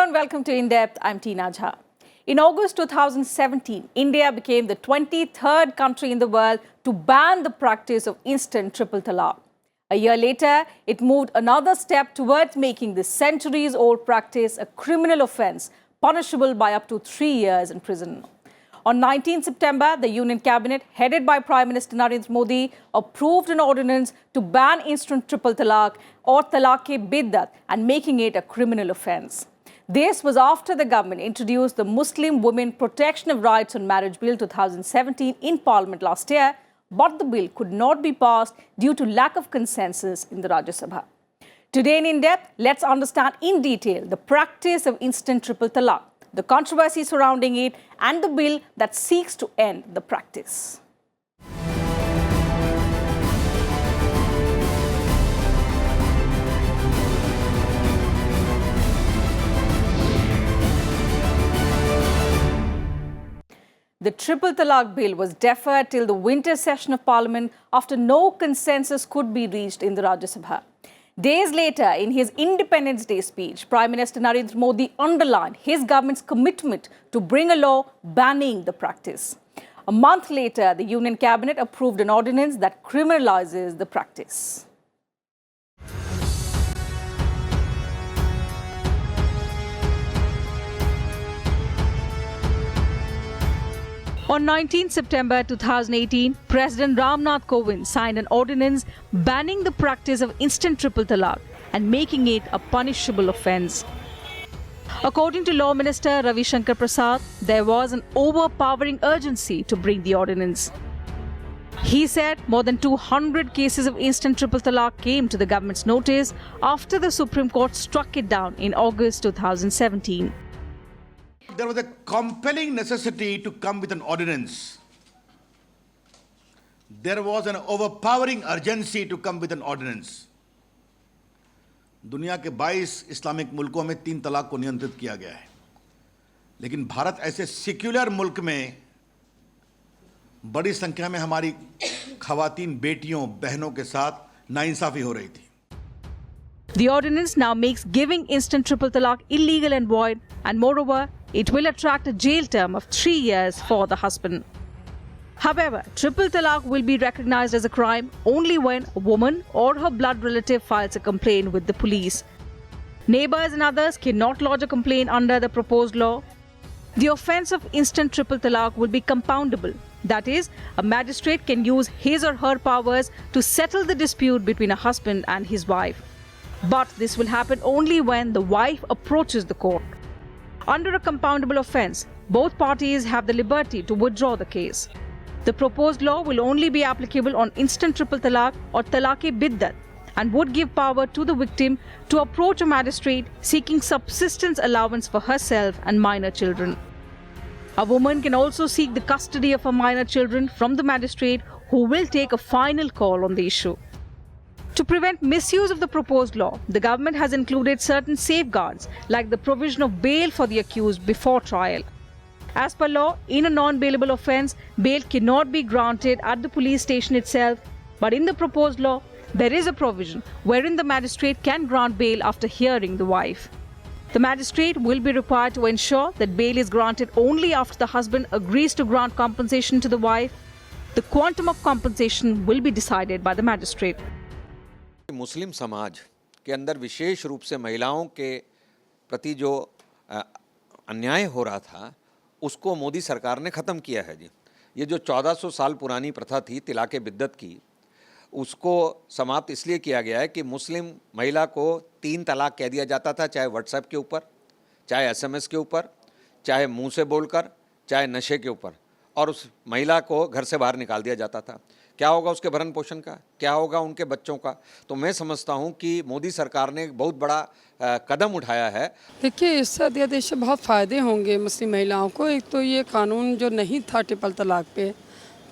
and welcome to In Depth. I'm Tina Jha. In August 2017, India became the 23rd country in the world to ban the practice of instant triple talaq. A year later, it moved another step towards making this centuries-old practice a criminal offence, punishable by up to 3 years in prison. On 19 September, the Union Cabinet, headed by Prime Minister Narendra Modi, approved an ordinance to ban instant triple talaq or talaq-e-biddat and making it a criminal offence. This was after the government introduced the Muslim Women Protection of Rights on Marriage Bill 2017 in Parliament last year, but the bill could not be passed due to lack of consensus in the Rajya Sabha. Today in Depth, let's understand in detail the practice of instant triple talaq, the controversy surrounding it, and the bill that seeks to end the practice. The Triple Talaq Bill was deferred till the winter session of Parliament after no consensus could be reached in the Rajya Sabha. Days later, in his Independence Day speech, Prime Minister Narendra Modi underlined his government's commitment to bring a law banning the practice. A month later, the Union Cabinet approved an ordinance that criminalizes the practice. On 19 September 2018, President Ram Nath Kovind signed an ordinance banning the practice of instant triple talaq and making it a punishable offence. According to Law Minister Ravi Shankar Prasad, there was an overpowering urgency to bring the ordinance. He said more than 200 cases of instant triple talaq came to the government's notice after the Supreme Court struck it down in August 2017. There was a compelling necessity to come with an ordinance. There was an overpowering urgency to come with an ordinance. दुनिया के 22 Islamic मुल्कों में 3 तलाक को नियंत्रित किया गया है, लेकिन भारत ऐसे सेक्युलर मुल्क में बड़ी संख्या में हमारी खवातीन बेटियों बहनों के साथ नाइंसाफी हो रही थी. The ordinance now makes giving instant triple talaq illegal and void, and moreover, it will attract a jail term of 3 years for the husband. However, triple talaq will be recognized as a crime only when a woman or her blood relative files a complaint with the police. Neighbors and others cannot lodge a complaint under the proposed law. The offence of instant triple talaq will be compoundable. That is, a magistrate can use his or her powers to settle the dispute between a husband and his wife. But this will happen only when the wife approaches the court. Under a compoundable offence, both parties have the liberty to withdraw the case. The proposed law will only be applicable on instant triple talaq or talaq-e-biddat and would give power to the victim to approach a magistrate seeking subsistence allowance for herself and minor children. A woman can also seek the custody of her minor children from the magistrate, who will take a final call on the issue. To prevent misuse of the proposed law, the government has included certain safeguards like the provision of bail for the accused before trial. As per law, in a non-bailable offence, bail cannot be granted at the police station itself, but in the proposed law, there is a provision wherein the magistrate can grant bail after hearing the wife. The magistrate will be required to ensure that bail is granted only after the husband agrees to grant compensation to the wife. The quantum of compensation will be decided by the magistrate. मुस्लिम समाज के अंदर विशेष रूप से महिलाओं के प्रति जो अन्याय हो रहा था, उसको मोदी सरकार ने ख़त्म किया है जी. ये जो 1400 साल पुरानी प्रथा थी तिलाक़-ए-बिद्दत की, उसको समाप्त इसलिए किया गया है कि मुस्लिम महिला को 3 तलाक कह दिया जाता था, चाहे व्हाट्सएप के ऊपर, चाहे SMS के ऊपर, चाहे मुंह से बोलकर, चाहे नशे के ऊपर, और उस महिला को घर से बाहर निकाल दिया जाता था. क्या होगा उसके भरण पोषण का, क्या होगा उनके बच्चों का? तो मैं समझता हूं कि मोदी सरकार ने एक बहुत बड़ा कदम उठाया है. देखिए, इस अध्यादेश से बहुत फ़ायदे होंगे मुस्लिम महिलाओं को. एक तो ये कानून जो नहीं था ट्रिपल तलाक पे,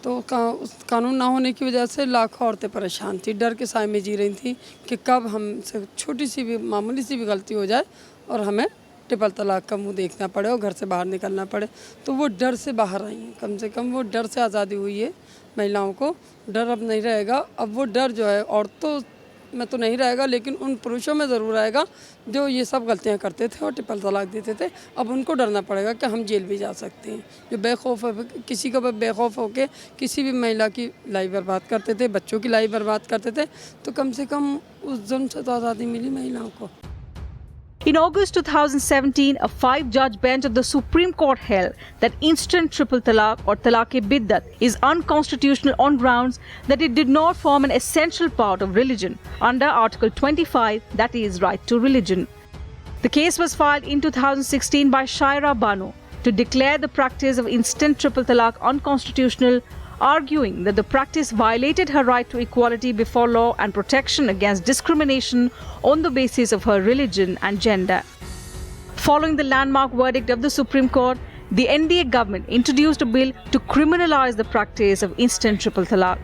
तो कानून ना होने की वजह से लाखों औरतें परेशान थी, डर के साए में जी रही थी कि कब हमसे छोटी सी भी मामूली सी भी गलती हो जाए और हमें ट्रिपल तलाक का मुंह देखना पड़े और घर से बाहर निकलना पड़े. तो वो डर से बाहर आई हैं, कम से कम वो डर से आज़ादी हुई है. महिलाओं को डर अब नहीं रहेगा. अब वो डर जो है औरतों में तो नहीं रहेगा, लेकिन उन पुरुषों में ज़रूर आएगा जो ये सब गलतियां करते थे और ट्रिपल तलाक देते थे। अब उनको डरना पड़ेगा कि हम जेल भी जा सकते हैं। जो बेखौफ किसी का बेखौफ होकर किसी भी महिला की लाइफ बर्बाद करते थे, बच्चों की लाइफ बर्बाद करते थे, तो कम से कम उस जुल्म से तो आज़ादी मिली महिलाओं को। In August 2017, a 5-judge bench of the Supreme Court held that instant triple talaq or talaq-e-biddat is unconstitutional on grounds that it did not form an essential part of religion under Article 25, that is, right to religion. The case was filed in 2016 by Shaira Banu to declare the practice of instant triple talaq unconstitutional, arguing that the practice violated her right to equality before law and protection against discrimination on the basis of her religion and gender. Following the landmark verdict of the Supreme Court, the NDA government introduced a bill to criminalize the practice of instant triple talaq.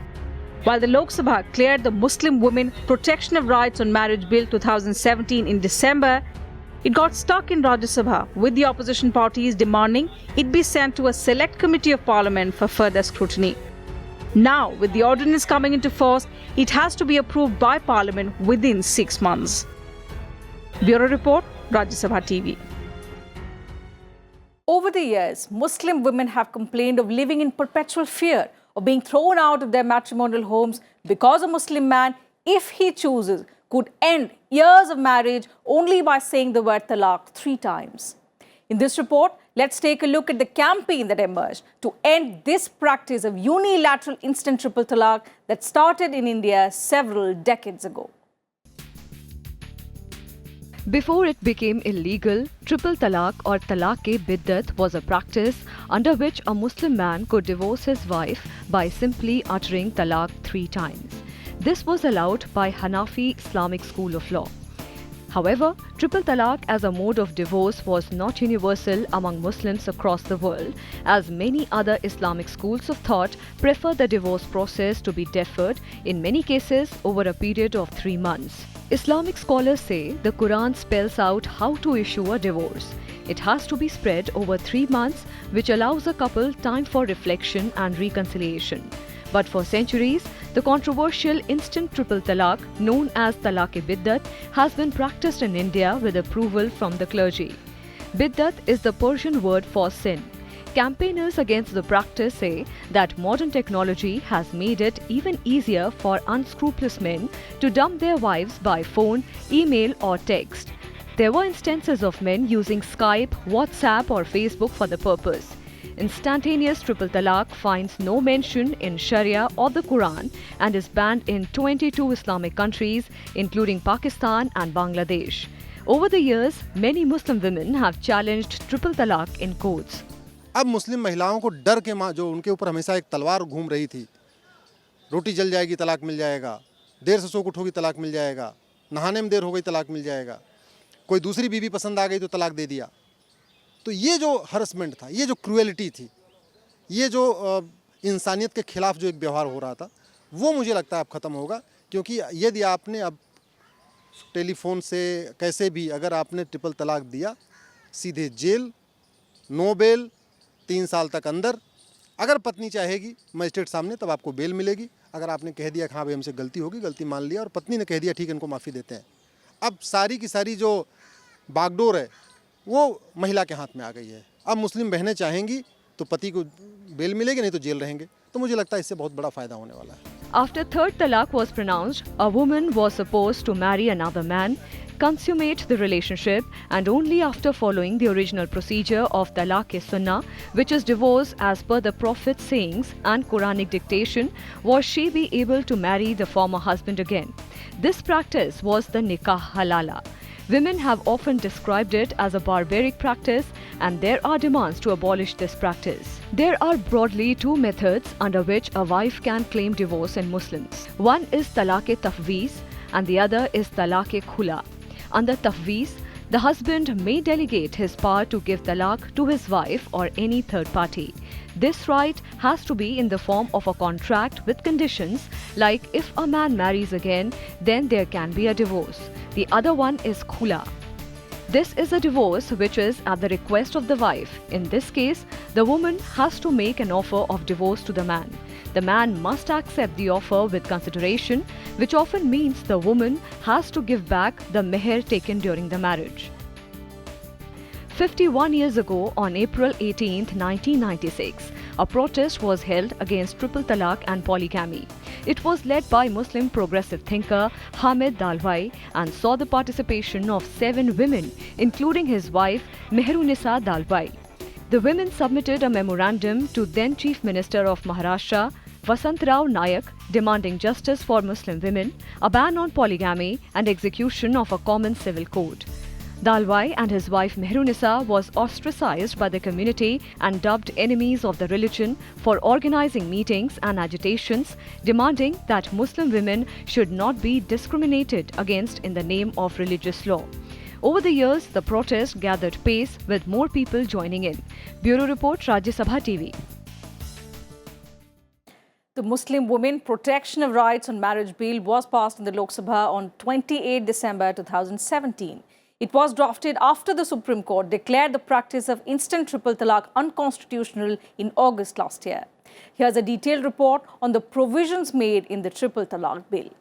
While the Lok Sabha cleared the Muslim Women Protection of Rights on Marriage Bill 2017 in December, it got stuck in Rajya Sabha, with the opposition parties demanding it be sent to a select committee of parliament for further scrutiny. Now, with the ordinance coming into force, it has to be approved by parliament within 6 months. Bureau Report, Rajya Sabha TV. Over the years, Muslim women have complained of living in perpetual fear of being thrown out of their matrimonial homes because a Muslim man, if he chooses, could end years of marriage only by saying the word talaq 3 times. In this report, let's take a look at the campaign that emerged to end this practice of unilateral instant triple talaq that started in India several decades ago. Before it became illegal, triple talaq or talaq-e-biddat was a practice under which a Muslim man could divorce his wife by simply uttering talaq 3 times. This was allowed by Hanafi Islamic school of law. However, triple talaq as a mode of divorce was not universal among Muslims across the world, as many other Islamic schools of thought prefer the divorce process to be deferred, in many cases over a period of 3 months. Islamic scholars say the Quran spells out how to issue a divorce. It has to be spread over 3 months, which allows a couple time for reflection and reconciliation. But for centuries, the controversial instant triple talaq, known as talaq-e-biddat, has been practiced in India with approval from the clergy. Biddat is the Persian word for sin. Campaigners against the practice say that modern technology has made it even easier for unscrupulous men to dump their wives by phone, email or text. There were instances of men using Skype, WhatsApp or Facebook for the purpose. Instantaneous triple talaq finds no mention in Sharia or the Quran and is banned in 22 Islamic countries, including Pakistan and Bangladesh. Over the years, many Muslim women have challenged triple talaq in courts. अब मुस्लिम महिलाओं को डर के मां जो उनके ऊपर हमेशा एक तलवार घूम रही थी, रोटी जल जाएगी तलाक मिल जाएगा, देर से सो उठोगी तलाक मिल जाएगा, नहाने में देर हो गई तलाक मिल जाएगा, कोई दूसरी बीवी पसंद आ गई तो तलाक दे दिया। तो ये जो हरसमेंट था, ये जो क्रूएलिटी थी, ये जो इंसानियत के खिलाफ जो एक व्यवहार हो रहा था, वो मुझे लगता है अब ख़त्म होगा। क्योंकि यदि आपने अब टेलीफोन से कैसे भी अगर आपने ट्रिपल तलाक दिया, सीधे जेल, नो बेल, 3 साल तक अंदर। अगर पत्नी चाहेगी मजिस्ट्रेट सामने तब आपको बेल मिलेगी। अगर आपने कह दिया कि हाँ भाई हमसे गलती होगी, गलती मान लिया, और पत्नी ने कह दिया ठीक है इनको माफ़ी देते हैं, अब सारी की सारी जो बागडोर है वो महिला के हाथ में आ गई है। अब मुस्लिम बहनें चाहेंगी तो पति को बेल मिलेगी, नहीं तो जेल रहेंगे। तो मुझे लगता है इससे बहुत बड़ा फ़ायदा होने वाला है। After third talaq was pronounced, a woman was supposed to marry another man, consummate the relationship, and only after following the original procedure of talaq-e-sunnah, which is divorce as per the Prophet's sayings and Quranic dictation, was she be able to marry the former husband again. This practice was the nikah halala. Women have often described it as a barbaric practice, and there are demands to abolish this practice. There are broadly 2 methods under which a wife can claim divorce in Muslims. One is talaq-e-tafweez and the other is talaq-e-khula. Under tafweez, the husband may delegate his power to give talaq to his wife or any third party. This right has to be in the form of a contract with conditions like if a man marries again, then there can be a divorce. The other one is khula. This is a divorce which is at the request of the wife. In this case, the woman has to make an offer of divorce to the man. the man must accept the offer with consideration, which often means the woman has to give back the meher taken during the marriage. 51 years ago, on April 18, 1996, a protest was held against triple talaq and polygamy. It was led by Muslim progressive thinker Hamid Dalwai and saw the participation of 7 women, including his wife Mehrunisa Dalwai. The women submitted a memorandum to then Chief Minister of Maharashtra, Vasantrao Nayak, demanding justice for Muslim women, a ban on polygamy and execution of a common civil code. Dalwai and his wife Mehrunisa was ostracized by the community and dubbed enemies of the religion for organizing meetings and agitations demanding that Muslim women should not be discriminated against in the name of religious law. Over the years, the protest gathered pace with more people joining in. Bureau Report, Rajya Sabha TV. The Muslim Women Protection of Rights on Marriage Bill was passed in the Lok Sabha on 28 December 2017. It was drafted after the Supreme Court declared the practice of instant triple talaq unconstitutional in August last year. Here's a detailed report on the provisions made in the triple talaq bill.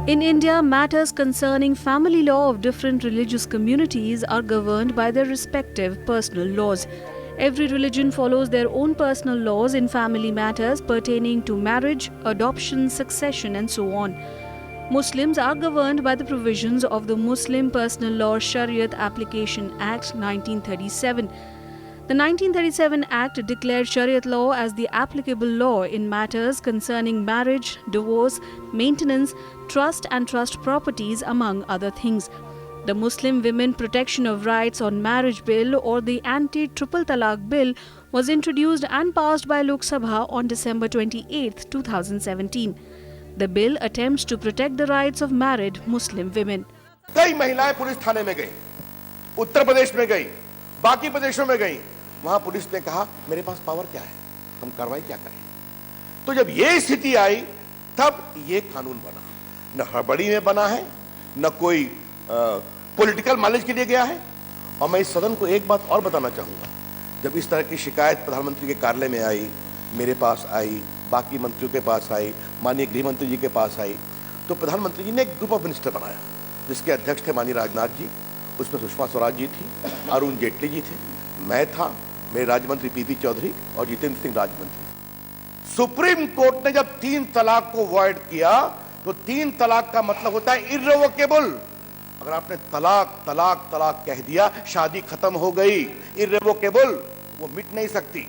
In India, matters concerning family law of different religious communities are governed by their respective personal laws. Every religion follows their own personal laws in family matters pertaining to marriage, adoption, succession, and so on. Muslims are governed by the provisions of the Muslim Personal Law Shariat Application Act 1937. The 1937 Act declared Shariat law as the applicable law in matters concerning marriage, divorce, maintenance, trust and trust properties, among other things. The Muslim Women Protection of Rights on Marriage Bill, or the Anti-Triple Talaq Bill, was introduced and passed by Lok Sabha on December 28, 2017. The bill attempts to protect the rights of married Muslim women. कई महिलाएं police थाने में गई, उत्तर प्रदेश में गई, बाकी प्रदेशों में गई। वहां पुलिस ने कहा मेरे पास पावर क्या है, हम कार्रवाई क्या करें। तो जब ये स्थिति आई तब ये कानून बना। न हड़बड़ी में बना है, न कोई पॉलिटिकल माइलेज के लिए गया है। और मैं इस सदन को एक बात और बताना चाहूंगा, जब इस तरह की शिकायत प्रधानमंत्री के कार्यालय में आई, मेरे पास आई, बाकी मंत्रियों के पास आई, माननीय गृह मंत्री जी के पास आई, तो प्रधानमंत्री जी ने एक ग्रुप ऑफ मिनिस्टर बनाया जिसके अध्यक्ष थे माननीय राजनाथ जी, उसमें सुषमा स्वराज जी थी, अरुण जेटली जी थे, मैं था, मेरे राज्य मंत्री पीपी चौधरी और जितेंद्र सिंह राज्य मंत्री। सुप्रीम कोर्ट ने जब 3 तलाक को वॉइड किया तो 3 तलाक का मतलब होता है इर्रेवोकेबल। अगर आपने तलाक तलाक तलाक कह दिया, शादी खत्म हो गई, इर्रेवोकेबल, वो मिट नहीं सकती।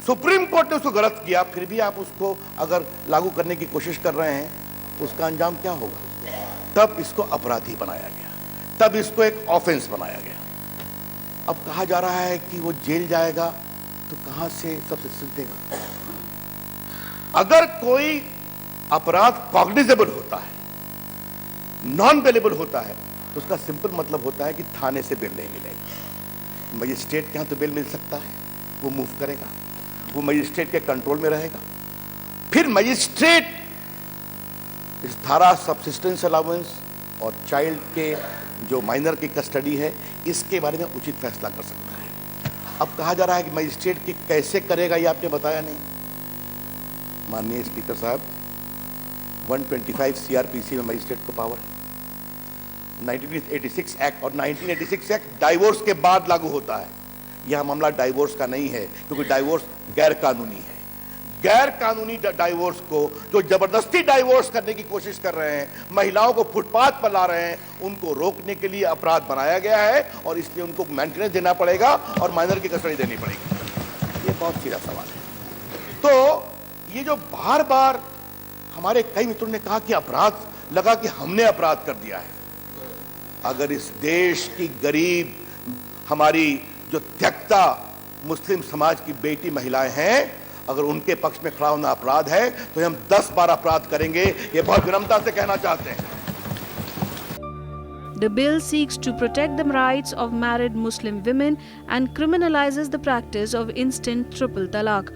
सुप्रीम कोर्ट ने उसको गलत किया, फिर भी आप उसको अगर लागू करने की कोशिश कर रहे हैं, उसका अंजाम क्या होगा? तब इसको अपराधी बनाया गया, तब इसको एक ऑफेंस बनाया गया। अब कहा जा रहा है कि वो जेल जाएगा, तो कहां से सब्सिस्टेंस देगा? अगर कोई अपराध कॉग्निजेबल होता है, नॉन बेलेबल होता है, तो उसका सिंपल मतलब होता है कि थाने से बेल नहीं मिलेगा। मजिस्ट्रेट के यहां तो बेल मिल सकता है, वो मूव करेगा, वो मजिस्ट्रेट के कंट्रोल में रहेगा। फिर मजिस्ट्रेट इस धारा सब्सिस्टेंस अलाउंस और चाइल्ड के जो माइनर की कस्टडी है, इसके बारे में उचित फैसला कर सकता है। अब कहा जा रहा है कि मजिस्ट्रेट की कैसे करेगा, ये आपने बताया नहीं। माननीय स्पीकर साहब, 125 सीआरपीसी में मजिस्ट्रेट को पावर है। 1986 एक्ट और 1986 एक्ट डाइवोर्स के बाद लागू होता है। यह मामला डाइवोर्स का नहीं है, क्योंकि डाइवोर्स गैर कानूनी है। गैर कानूनी डाइवोर्स को जो जबरदस्ती डाइवोर्स करने की कोशिश कर रहे हैं, महिलाओं को फुटपाथ पर ला रहे हैं, उनको रोकने के लिए अपराध बनाया गया है और इसलिए उनको मेंटेनेंस देना पड़ेगा और माइनर की कस्टडी देनी पड़ेगी। ये बहुत सीधा सवाल है। तो ये जो बार बार हमारे कई मित्रों ने कहा कि अपराध लगा कि हमने अपराध कर दिया है। अगर इस देश की गरीब, हमारी जो त्यक्ता मुस्लिम समाज की बेटी महिलाएं हैं, अगर उनके पक्ष में खड़ा होना अपराध है, तो हम 10-12 अपराध करेंगे। ये बहुत विनम्रता से कहना चाहते हैं। The bill seeks to protect the rights of married Muslim women and criminalizes the practice of instant triple talaq.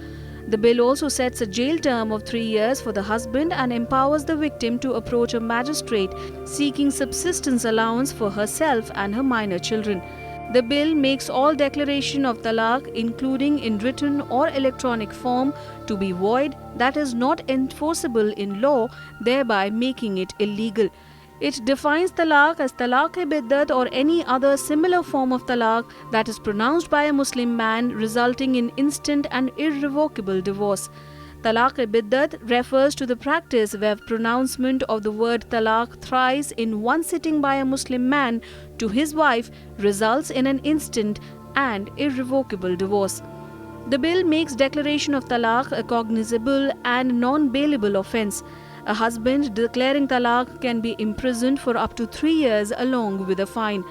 The bill also sets a jail term of 3 years for the husband and empowers the victim to approach a magistrate seeking subsistence allowance for herself and her minor children. The bill makes all declaration of talaq, including in written or electronic form, to be void, that is not enforceable in law, thereby making it illegal. It defines talaq as talaq-e-biddat or any other similar form of talaq that is pronounced by a Muslim man, resulting in instant and irrevocable divorce. Talaq-e-biddat refers to the practice where pronouncement of the word talaq thrice in one sitting by a Muslim man to his wife results in an instant and irrevocable divorce. The bill makes declaration of talaq a cognizable and non-bailable offence. A husband declaring talaq can be imprisoned for up to 3 years along with a fine.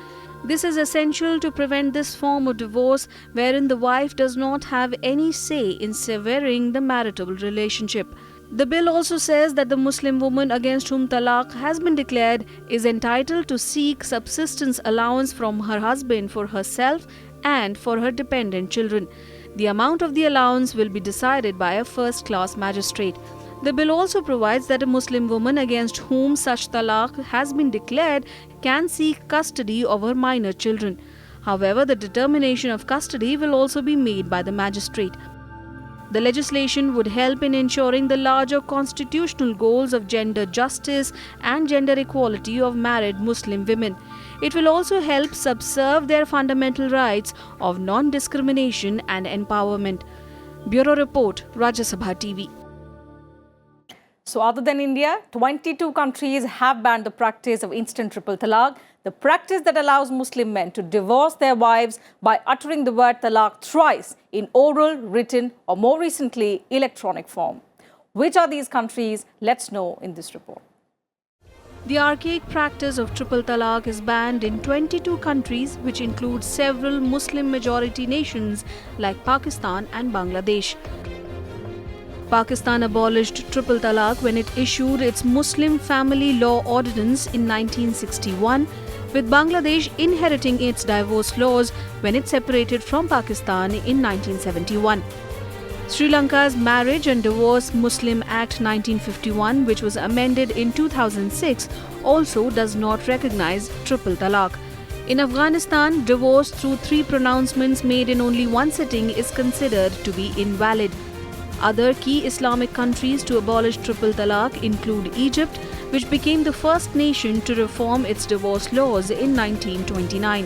This is essential to prevent this form of divorce wherein the wife does not have any say in severing the marital relationship. The bill also says that the Muslim woman against whom talaq has been declared is entitled to seek subsistence allowance from her husband for herself and for her dependent children. The amount of the allowance will be decided by a first-class magistrate. The bill also provides that a Muslim woman against whom such talaq has been declared can seek custody of her minor children. However, the determination of custody will also be made by the magistrate. The legislation would help in ensuring the larger constitutional goals of gender justice and gender equality of married Muslim women. It will also help subserve their fundamental rights of non-discrimination and empowerment. Bureau Report, Rajya Sabha TV. So other than India, 22 countries have banned the practice of instant triple talaq, the practice that allows Muslim men to divorce their wives by uttering the word talaq thrice in oral, written or more recently electronic form. Which are these countries? Let's know in this report. The archaic practice of triple talaq is banned in 22 countries, which include several Muslim-majority nations like Pakistan and Bangladesh. Pakistan abolished triple talaq when it issued its Muslim Family Law Ordinance in 1961, with Bangladesh inheriting its divorce laws when it separated from Pakistan in 1971. Sri Lanka's Marriage and Divorce Muslim Act 1951, which was amended in 2006, also does not recognize triple talaq. In Afghanistan, divorce through 3 pronouncements made in only one sitting is considered to be invalid. Other key Islamic countries to abolish triple talaq include Egypt, which became the first nation to reform its divorce laws in 1929.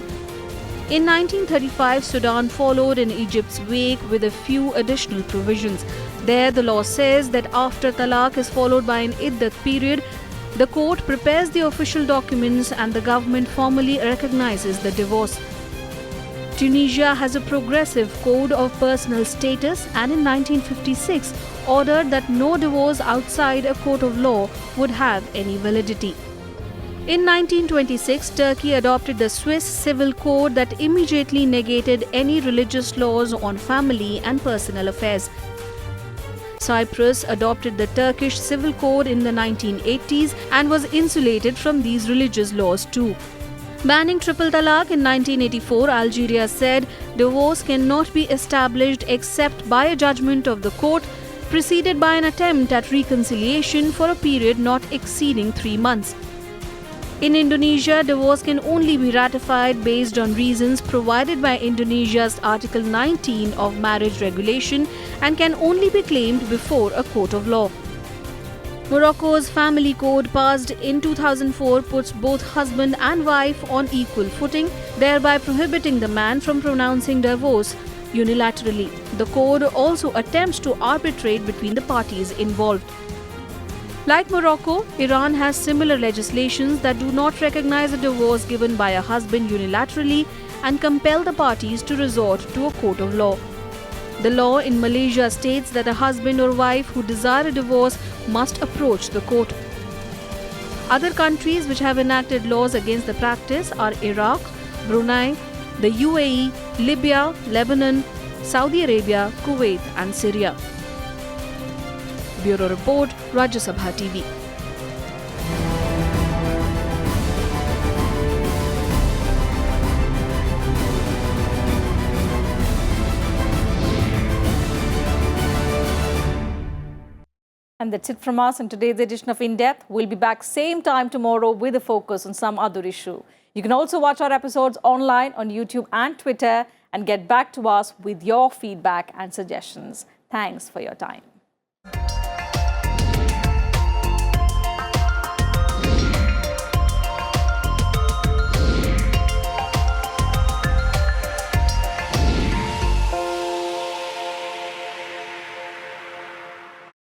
In 1935, Sudan followed in Egypt's wake with a few additional provisions. There, the law says that after talaq is followed by an iddat period, the court prepares the official documents and the government formally recognizes the divorce. Tunisia has a progressive code of personal status and in 1956 ordered that no divorce outside a court of law would have any validity. In 1926, Turkey adopted the Swiss Civil Code that immediately negated any religious laws on family and personal affairs. Cyprus adopted the Turkish Civil Code in the 1980s and was insulated from these religious laws too. Banning triple talaq in 1984, Algeria said divorce cannot be established except by a judgment of the court, preceded by an attempt at reconciliation for a period not exceeding 3 months. In Indonesia, divorce can only be ratified based on reasons provided by Indonesia's Article 19 of Marriage Regulation and can only be claimed before a court of law. Morocco's family code passed in 2004 puts both husband and wife on equal footing, thereby prohibiting the man from pronouncing divorce unilaterally. The code also attempts to arbitrate between the parties involved. Like Morocco, Iran has similar legislations that do not recognize a divorce given by a husband unilaterally and compel the parties to resort to a court of law. The law in Malaysia states that a husband or wife who desire a divorce must approach the court. Other countries which have enacted laws against the practice are Iraq, Brunei, the UAE, Libya, Lebanon, Saudi Arabia, Kuwait and Syria. Bureau Report, Rajya Sabha TV. And that's it from us in today's edition of In Depth. We'll be back same time tomorrow with a focus on some other issue. You can also watch our episodes online on YouTube and Twitter and get back to us with your feedback and suggestions. Thanks for your time.